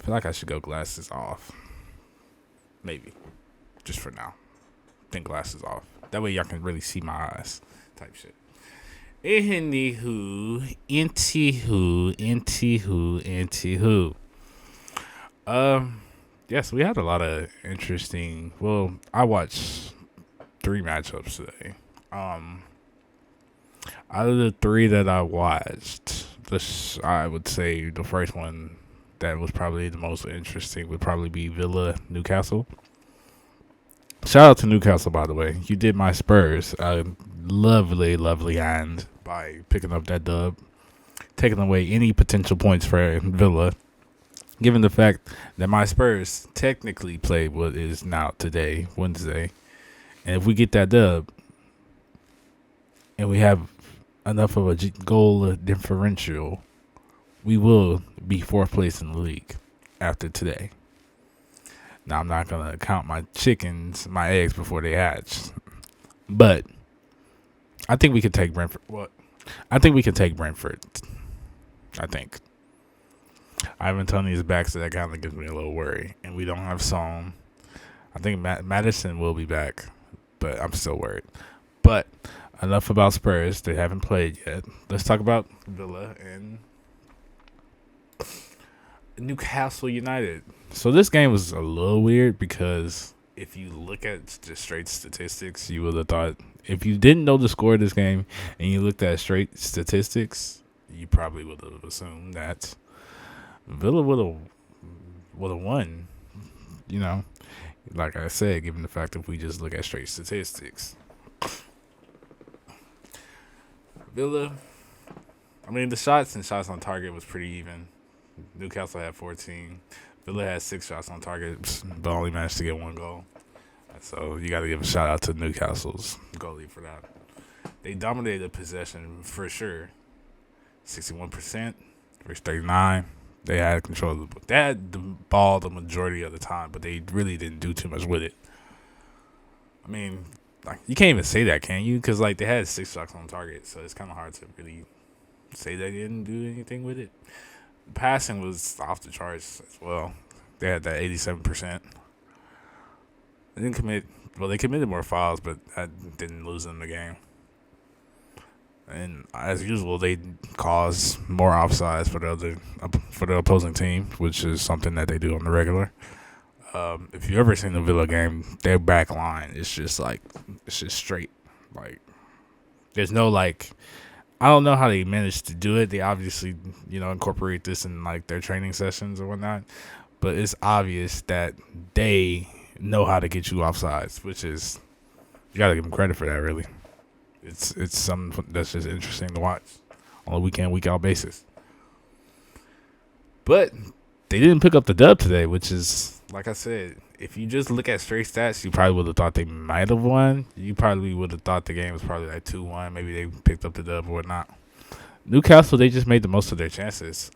feel like I should go glasses off. Maybe. Just for now. Think glasses off. That way y'all can really see my eyes. Type shit. Anywho. Yes, we had a lot of interesting. Well, I watched 3 matchups today. Out of the 3 that I watched, I would say the first one that was probably the most interesting would probably be Villa Newcastle. Shout out to Newcastle, by the way. You did my Spurs a lovely hand by picking up that dub, taking away any potential points for Villa. Given the fact that my Spurs technically play what is now today, Wednesday, and if we get that dub, and we have enough of a goal differential, we will be 4th place in the league after today. Now, I'm not going to count my eggs before they hatch. But I think we can take Brentford. What? I think we can take Brentford. I think. Ivan Toney is back, so that kind of gives me a little worry. And we don't have Song. I think Madison will be back, but I'm still worried. But enough about Spurs. They haven't played yet. Let's talk about Villa and Newcastle United. So this game was a little weird because if you look at the straight statistics, you would have thought, if you didn't know the score of this game and you looked at straight statistics, you probably would have assumed that Villa would have won. You know, like I said, given the fact that if we just look at straight statistics, Villa. I mean, the shots on target was pretty even. Newcastle had 14. Villa had 6 shots on target, but only managed to get 1 goal. So you got to give a shout out to Newcastle's goalie for that. They dominated possession for sure. 61% versus 39. They had control of the. They had the ball the majority of the time, but they really didn't do too much with it. I mean, like, you can't even say that, can you? Because like they had 6 shots on target, so it's kind of hard to really say they didn't do anything with it. Passing was off the charts as well. They had that 87%. They didn't commit. Well, they committed more fouls, but that didn't lose them the game. And as usual, they caused more offsides for the opposing team, which is something that they do on the regular. If you ever seen the Villa game, their back line is just straight. Like, there's no like. I don't know how they managed to do it. They obviously, incorporate this in like their training sessions or whatnot. But it's obvious that they know how to get you offsides, which is, you got to give them credit for that, really. It's something that's just interesting to watch on a week in, week out basis. But they didn't pick up the dub today, which is, like I said, if you just look at straight stats, you probably would have thought they might have won. You probably would have thought the game was probably like 2-1. Maybe they picked up the dub or whatnot. Newcastle, they just made the most of their chances.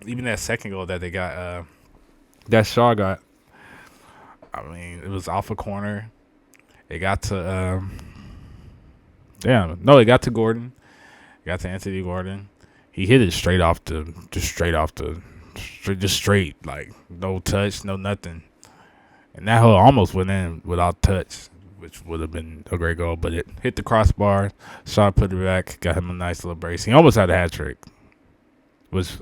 Even that second goal that they got, that Shaw got, I mean, it was off a corner. It got to, it got to Gordon. It got to Anthony Gordon. He hit it straight, like, no touch, no nothing. And that hole almost went in without touch, which would have been a great goal. But it hit the crossbar. Shaw put it back, got him a nice little brace. He almost had a hat trick, which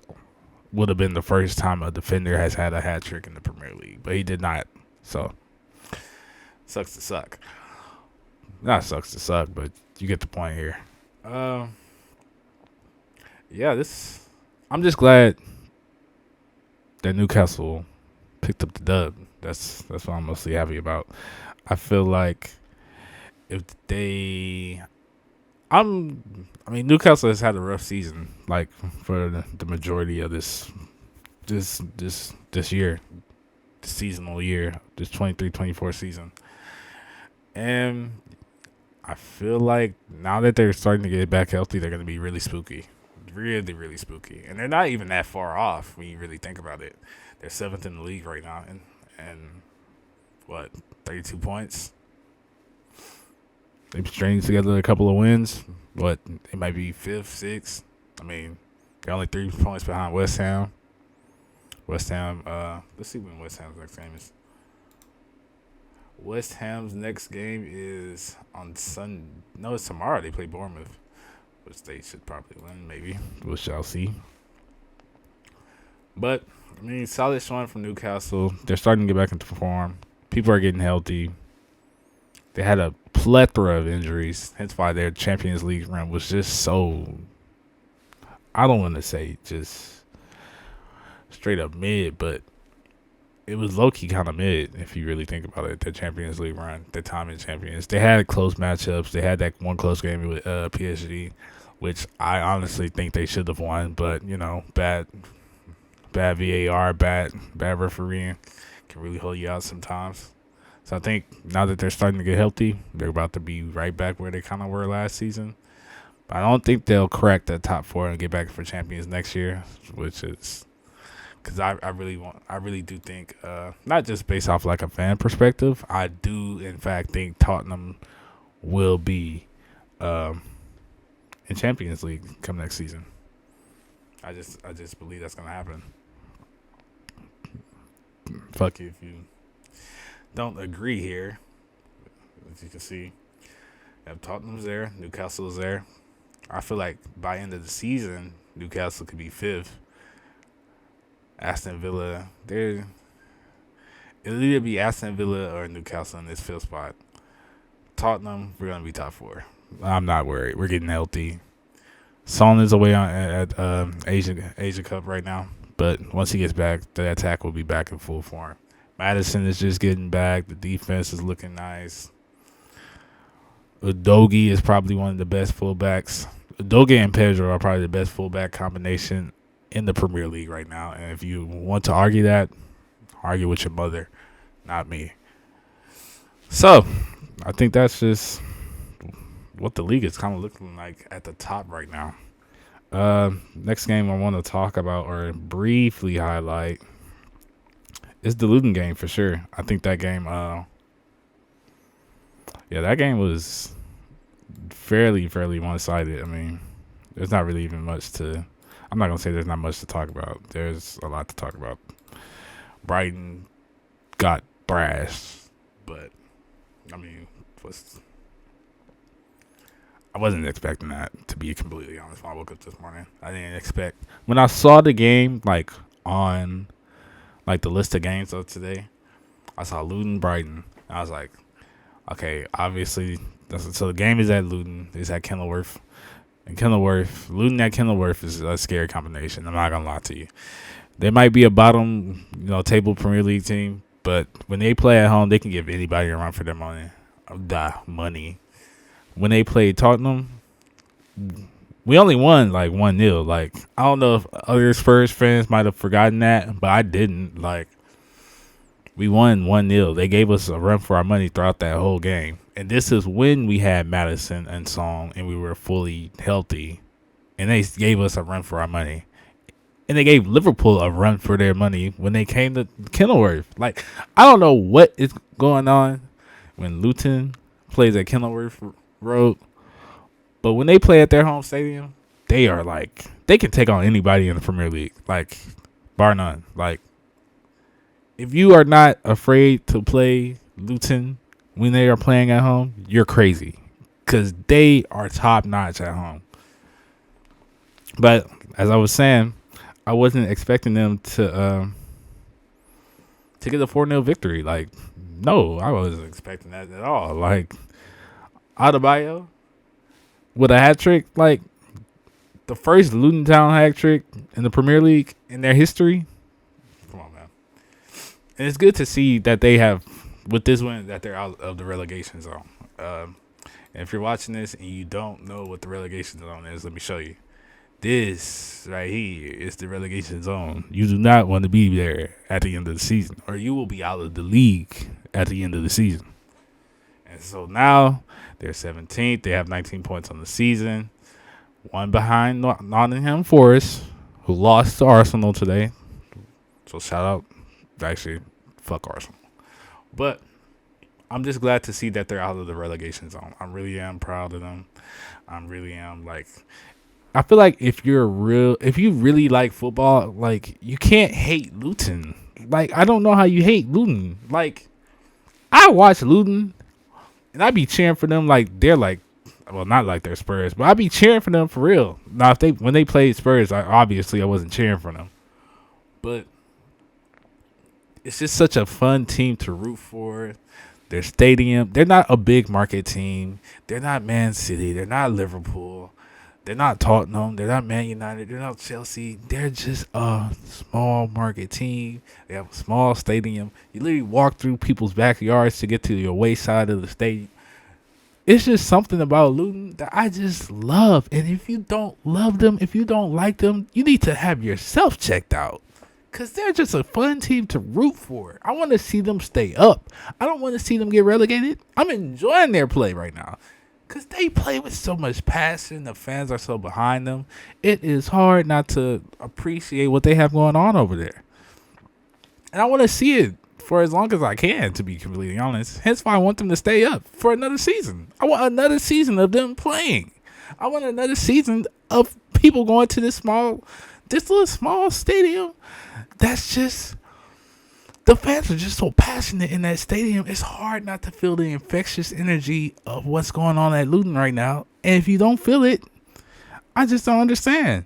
would have been the first time a defender has had a hat trick in the Premier League. But he did not. So, sucks to suck. Not sucks to suck, but you get the point here. I'm just glad that Newcastle picked up the dub. That's what I'm mostly happy about. I feel like Newcastle has had a rough season, like for the majority of this year, the seasonal year, this 23-24 season. And I feel like now that they're starting to get back healthy, they're going to be really spooky. Really, really spooky. And they're not even that far off when you really think about it. They're 7th in the league right now. And what, 32 points? They've stringed together a couple of wins. What, it might be 5th, 6th. I mean, they're only 3 points behind West Ham. West Ham. Let's see when West Ham's next game is. West Ham's next game is on Sun. No, it's tomorrow. They play Bournemouth, which they should probably win. Maybe we shall see. But I mean, solid showing from Newcastle. They're starting to get back into form. People are getting healthy. They had a plethora of injuries, hence why their Champions League run was just so. I don't want to say just straight up mid, but it was low key kind of mid if you really think about it. The Champions League run, the time in Champions, they had close matchups. They had that one close game with PSG, which I honestly think they should have won, but bad VAR, bad refereeing can really hold you out sometimes. So I think now that they're starting to get healthy, they're about to be right back where they kind of were last season. But I don't think they'll crack that top four and get back for champions next year, which is because I really do think, not just based off like a fan perspective, I do in fact think Tottenham will be in Champions League come next season. I just believe that's gonna happen. Fuck you if you don't agree here. As you can see, Tottenham's there, Newcastle's there. I feel like by end of the season, Newcastle could be fifth. Aston Villa, it'll either be Aston Villa or Newcastle in this fifth spot. Tottenham, we're gonna be top four. I'm not worried. We're getting healthy. Son is away at Asia Cup right now, but once he gets back, the attack will be back in full form. Madison is just getting back. The defense is looking nice. Udogie is probably one of the best fullbacks. Udogie and Pedro are probably the best fullback combination in the Premier League right now. And if you want to argue that, argue with your mother, not me. So, I think that's just what the league is kind of looking like at the top right now. Next game I want to talk about or briefly highlight is the Luton game for sure. I think that game, that game was fairly one-sided. I mean, there's not really even much to. I'm not gonna say there's not much to talk about. There's a lot to talk about. Brighton got thrashed, but I mean, I wasn't expecting that, to be completely honest. When I woke up this morning, I didn't expect. When I saw the game, on the list of games of today, I saw Luton Brighton. I was like, okay, obviously, so the game is at Luton. It's at Kenilworth. And Luton at Kenilworth is a scary combination. I'm not gonna lie to you. They might be a bottom, table Premier League team, but when they play at home, they can give anybody a run for their money. When they played Tottenham, we only won 1-0. I don't know if other Spurs fans might have forgotten that, but I didn't. We won 1-0. They gave us a run for our money throughout that whole game. And this is when we had Madison and Song and we were fully healthy. And they gave us a run for our money. And they gave Liverpool a run for their money when they came to Kenilworth. I don't know what is going on when Luton plays at Kenilworth Road. But when they play at their home stadium, they are they can take on anybody in the Premier League. Bar none. If you are not afraid to play Luton when they are playing at home, you're crazy. Because they are top notch at home. But as I was saying, I wasn't expecting them to get a 4-0 victory. No, I wasn't expecting that at all. Adebayo with a hat trick, the first Luton Town hat trick in the Premier League in their history. Come on, man. And it's good to see that they have, with this win, that they're out of the relegation zone. And if you're watching this and you don't know what the relegation zone is, let me show you. This right here is the relegation zone. You do not want to be there at the end of the season, or you will be out of the league at the end of the season. And so now they're 17th. They have 19 points on the season. One behind Nottingham Forest, who lost to Arsenal today. So shout out. Actually, fuck Arsenal. But I'm just glad to see that they're out of the relegation zone. I really am proud of them. I really am I feel like if you really like football, like you can't hate Luton. Like I don't know how you hate Luton. Like I watch Luton and I be cheering for them like they're like, well, not like they're Spurs, but I be cheering for them for real. Now if when they played Spurs, I wasn't cheering for them, but it's just such a fun team to root for. Their stadium, they're not a big market team. They're not Man City. They're not Liverpool. They're not Tottenham. They're not Man United. They're not Chelsea. They're just a small market team. They have a small stadium. You literally walk through people's backyards to get to the away side of the stadium. It's just something about Luton that I just love. And if you don't love them, if you don't like them, you need to have yourself checked out. Because they're just a fun team to root for. I want to see them stay up. I don't want to see them get relegated. I'm enjoying their play right now. Because they play with so much passion. The fans are so behind them. It is hard not to appreciate what they have going on over there. And I want to see it for as long as I can, to be completely honest. Hence why I want them to stay up for another season. I want another season of them playing. I want another season of people going to this little small stadium. That's just, the fans are just so passionate in that stadium. It's hard not to feel the infectious energy of what's going on at Luton right now. And if you don't feel it, I just don't understand.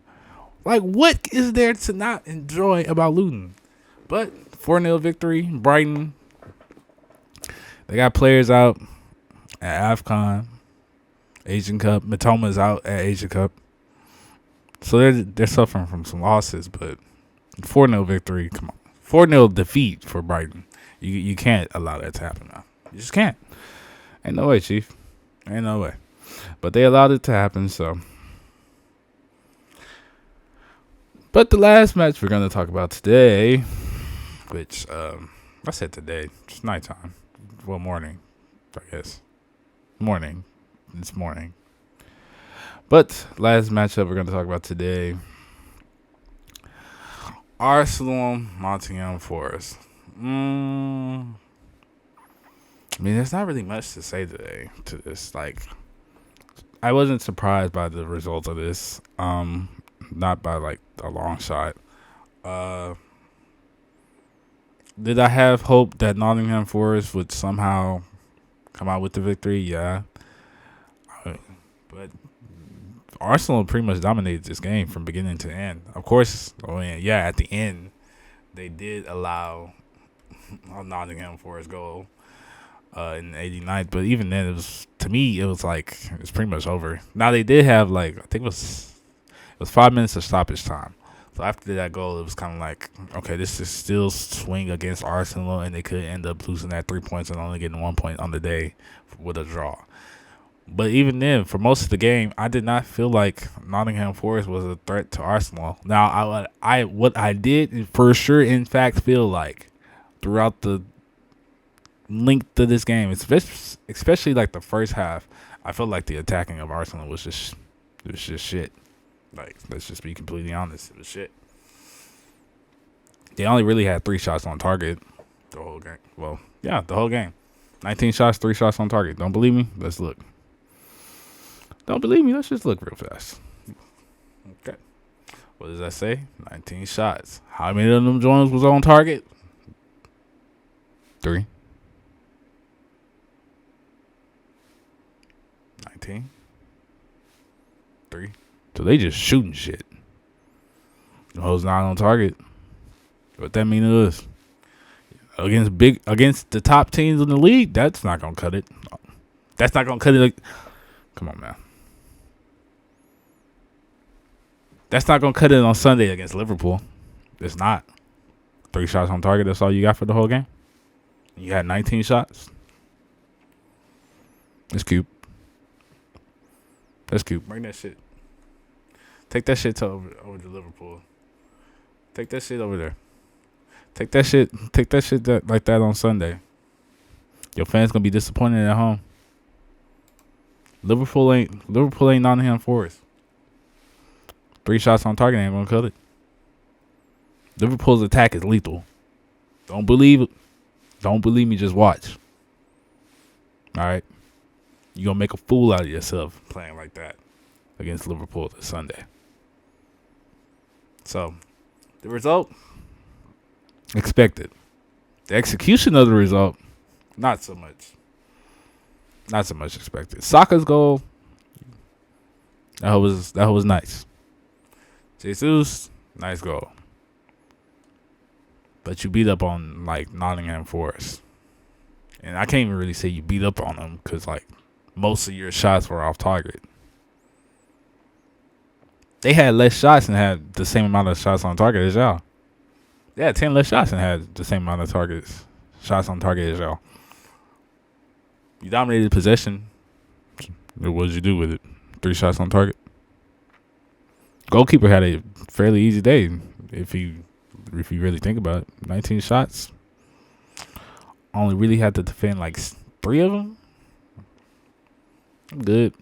Like, what is there to not enjoy about Luton? But 4-0 victory, Brighton. They got players out at AFCON, Asian Cup. Matoma's out at Asian Cup. So they're suffering from some losses, but 4-0 victory, come on. 4-0 defeat for Brighton. You can't allow that to happen now. You just can't. Ain't no way, Chief. Ain't no way. But they allowed it to happen, so. But the last match we're going to talk about today, which, I said today, it's nighttime. Well, morning, I guess. Morning. It's morning. But last matchup we're going to talk about today, Arsenal, Nottingham Forest. I mean, there's not really much to say today to this. Like, I wasn't surprised by the result of this. Not by like a long shot. Did I have hope that Nottingham Forest would somehow come out with the victory? Yeah. But Arsenal pretty much dominated this game from beginning to end. Of course, at the end, they did allow a Nottingham Forest goal in the 89th. But even then, it was pretty much over. Now, they did have, I think it was 5 minutes of stoppage time. So after that goal, it was kind of like, okay, this is still swing against Arsenal, and they could end up losing that 3 points and only getting 1 point on the day with a draw. But even then, for most of the game, I did not feel like Nottingham Forest was a threat to Arsenal. Now, what I did for sure, in fact, feel like throughout the length of this game, especially like the first half, I felt like the attacking of Arsenal was just shit. Like, let's just be completely honest, it was shit. They only really had 3 shots on target the whole game. Well, yeah, the whole game. 19 shots, 3 shots on target. Don't believe me? Let's look. Don't believe me? Let's just look real fast. Okay. What does that say? 19 shots. How many of them joints was on target? 3. 19. 3. So they just shooting shit. The hoes not on target. What that mean is against the top teams in the league, that's not gonna cut it. That's not gonna cut it. Come on, man. That's not going to cut it on Sunday against Liverpool. It's not. 3 shots on target, that's all you got for the whole game? You had 19 shots? That's cute. That's cute. Bring that shit. Take that shit over to Liverpool. Take that shit over there. Take that shit like that on Sunday. Your fans going to be disappointed at home. Liverpool ain't Nottingham Forest. 3 shots on target ain't gonna cut it. Liverpool's attack is lethal. Don't believe it. Don't believe me, just watch. Alright? You're gonna make a fool out of yourself playing like that against Liverpool this Sunday. So the result expected. The execution of the result, not so much. Not so much expected. Saka's goal, that was nice. Jesus, nice goal. But you beat up on like Nottingham Forest. And I can't even really say you beat up on them because like most of your shots were off target. They had less shots and had the same amount of shots on target as y'all. They had 10 less shots and had the same amount of shots on target as y'all. You dominated possession. What did you do with it? 3 shots on target. Goalkeeper had a fairly easy day if you really think about it. 19 shots. Only really had to defend like 3 of them. I'm good.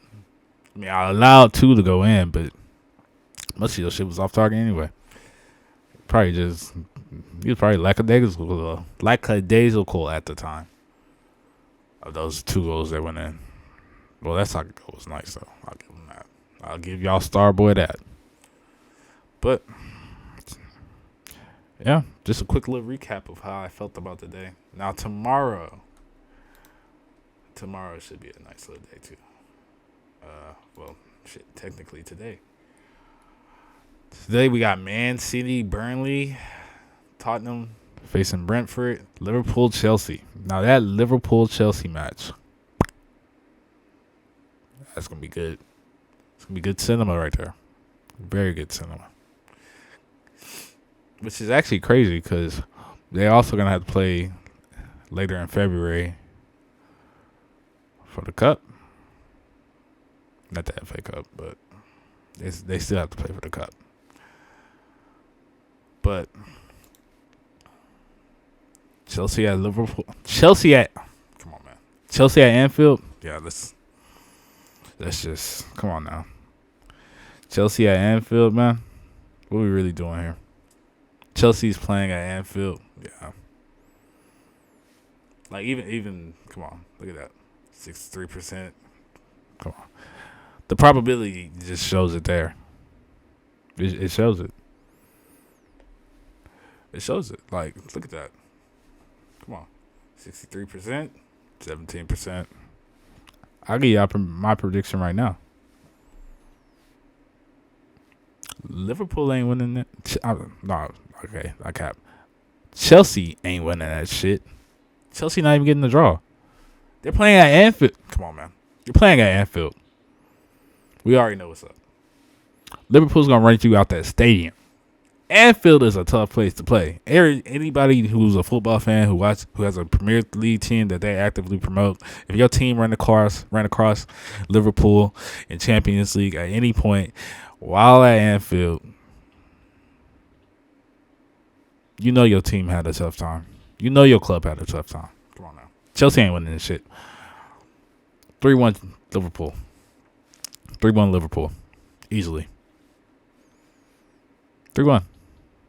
I mean, I allowed 2 to go in, but most of your shit was off target anyway. He was probably lackadaisical at the time of those 2 goals that went in. Well, that soccer goal was nice, though. I'll give him that. I'll give y'all Starboy that. But, yeah, just a quick little recap of how I felt about the day. Now, tomorrow should be a nice little day, too. Technically today. Today we got Man City, Burnley, Tottenham facing Brentford, Liverpool, Chelsea. Now that Liverpool-Chelsea match, that's going to be good. It's going to be good cinema right there. Very good cinema. Which is actually crazy because they're also going to have to play later in February for the Cup. Not the FA Cup, but they still have to play for the Cup. But Chelsea at Liverpool. Come on, man. Chelsea at Anfield. Yeah, let's just come on now. Chelsea at Anfield, man. What are we really doing here? Chelsea's playing at Anfield. Yeah. Like even come on, look at that. 63%. Come on. The probability just shows it there. It shows it. It shows it. Like, look at that. Come on. 63%, 17%. I'll give you my prediction right now. Liverpool ain't winning that. No, okay, I cap. Chelsea ain't winning that shit. Chelsea not even getting the draw. They're playing at Anfield. Come on, man. You're playing at Anfield. We already know what's up. Liverpool's going to run you out that stadium. Anfield is a tough place to play. Anybody who's a football fan who has a Premier League team that they actively promote, if your team ran across Liverpool in Champions League at any point while at Anfield, you know your team had a tough time. You know your club had a tough time. Come on now. Chelsea ain't winning this shit. 3-1 Liverpool. 3-1 Liverpool. Easily. 3-1.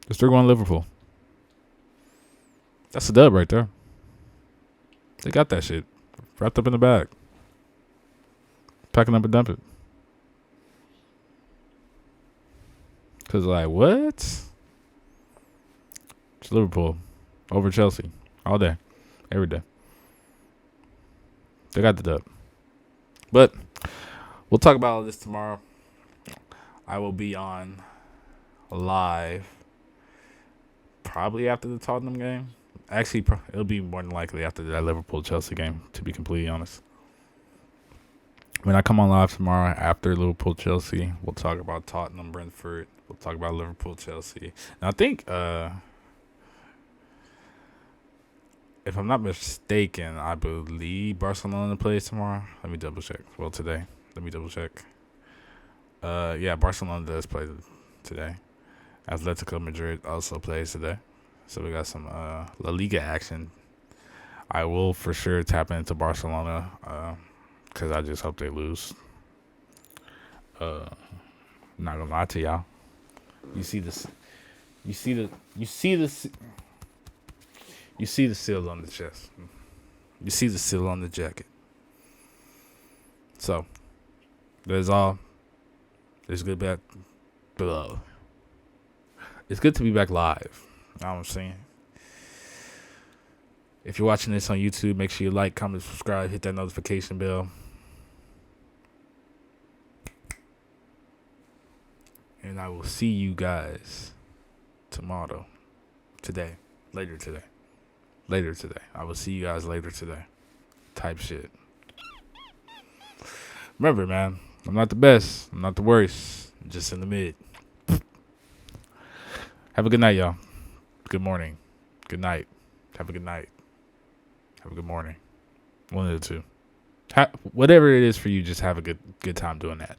It's 3-1 Liverpool. That's a dub right there. They got that shit wrapped up in the bag. Packing up and dump it. Because, like, what? It's Liverpool over Chelsea all day, every day. They got the dub. But we'll talk about all this tomorrow. I will be on live probably after the Tottenham game. Actually, it'll be more than likely after that Liverpool-Chelsea game, to be completely honest. When I come on live tomorrow after Liverpool-Chelsea, we'll talk about Tottenham-Brentford. We'll talk about Liverpool-Chelsea. And I think, if I'm not mistaken, I believe Barcelona plays tomorrow. Let me double check. Well, today. Let me double check. Yeah, Barcelona does play today. Atletico Madrid also plays today. So we got some La Liga action. I will for sure tap into Barcelona because I just hope they lose. Not gonna lie to y'all. You see this? You see the seal on the chest. You see the seal on the jacket. So there's good, bad, below. It's good to be back live. You know what I'm saying? If you're watching this on YouTube, make sure you like, comment, subscribe, hit that notification bell. And I will see you guys tomorrow. Later today. I will see you guys later today. Type shit. Remember, man, I'm not the best. I'm not the worst. I'm just in the mid. Have a good night, y'all. Good morning. Good night. Have a good night. Have a good morning. One of the two. Whatever it is for you, just have a good time doing that.